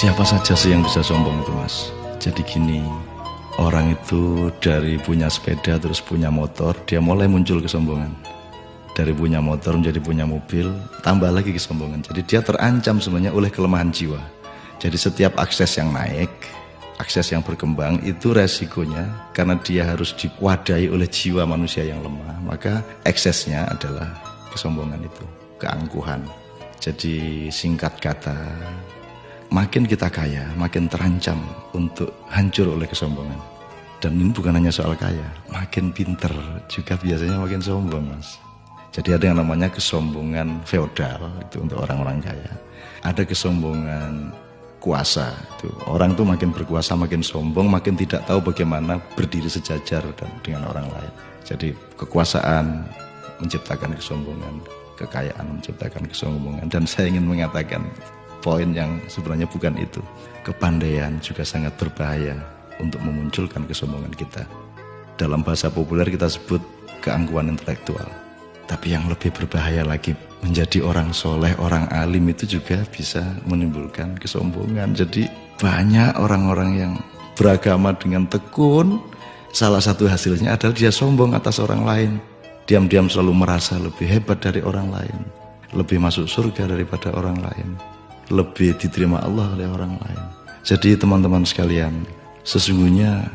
Siapa saja sih yang bisa sombong itu, Mas? Jadi gini, orang itu dari punya sepeda terus punya motor, dia mulai muncul kesombongan. Dari punya motor menjadi punya mobil, tambah lagi kesombongan. Jadi dia terancam sebenarnya oleh kelemahan jiwa. Jadi setiap akses yang naik, akses yang berkembang itu resikonya karena dia harus diwadahi oleh jiwa manusia yang lemah. Maka eksesnya adalah kesombongan itu, keangkuhan. Jadi singkat kata, makin kita kaya, makin terancam untuk hancur oleh kesombongan. Dan ini bukan hanya soal kaya, makin pinter juga biasanya makin sombong, Mas. Jadi ada yang namanya kesombongan feodal, itu untuk orang-orang kaya. Ada kesombongan kuasa, itu orang tuh makin berkuasa, makin sombong, makin tidak tahu bagaimana berdiri sejajar dengan orang lain. Jadi kekuasaan menciptakan kesombongan, kekayaan menciptakan kesombongan. Dan saya ingin mengatakan poin yang sebenarnya bukan itu. Kepandaian juga sangat berbahaya untuk memunculkan kesombongan kita. Dalam bahasa populer kita sebut keangkuhan intelektual. Tapi yang lebih berbahaya lagi, menjadi orang soleh, orang alim itu juga bisa menimbulkan kesombongan. Jadi banyak orang-orang yang beragama dengan tekun, salah satu hasilnya adalah dia sombong atas orang lain. Diam-diam selalu merasa lebih hebat dari orang lain, lebih masuk surga daripada orang lain, lebih diterima Allah oleh orang lain. Jadi teman-teman sekalian, sesungguhnya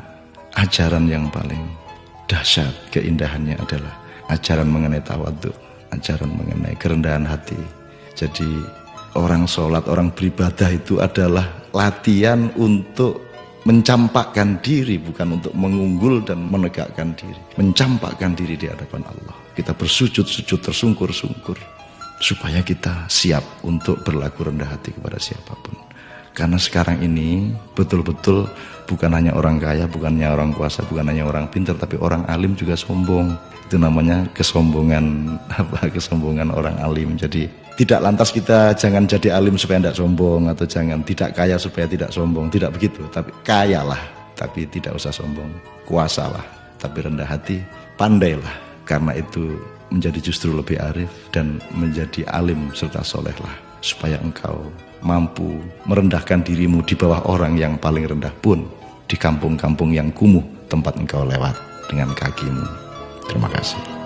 ajaran yang paling dahsyat keindahannya adalah ajaran mengenai tawadhu, ajaran mengenai kerendahan hati. Jadi orang sholat, orang beribadah itu adalah latihan untuk mencampakkan diri, bukan untuk mengunggul dan menegakkan diri. Mencampakkan diri di hadapan Allah. Kita bersujud-sujud tersungkur-sungkur supaya kita siap untuk berlaku rendah hati kepada siapapun. Karena sekarang ini betul-betul bukan hanya orang kaya, bukan hanya orang kuasa, bukan hanya orang pintar, tapi orang alim juga sombong. Itu namanya kesombongan kesombongan orang alim. Jadi tidak lantas kita jangan jadi alim supaya tidak sombong, atau jangan tidak kaya supaya tidak sombong, tidak begitu. Tapi kayalah tapi tidak usah sombong, kuasalah tapi rendah hati, pandailah, karena itu menjadi justru lebih arif dan menjadi alim serta solehlah, supaya engkau mampu merendahkan dirimu di bawah orang yang paling rendah pun di kampung-kampung yang kumuh tempat engkau lewat dengan kakimu. Terima kasih.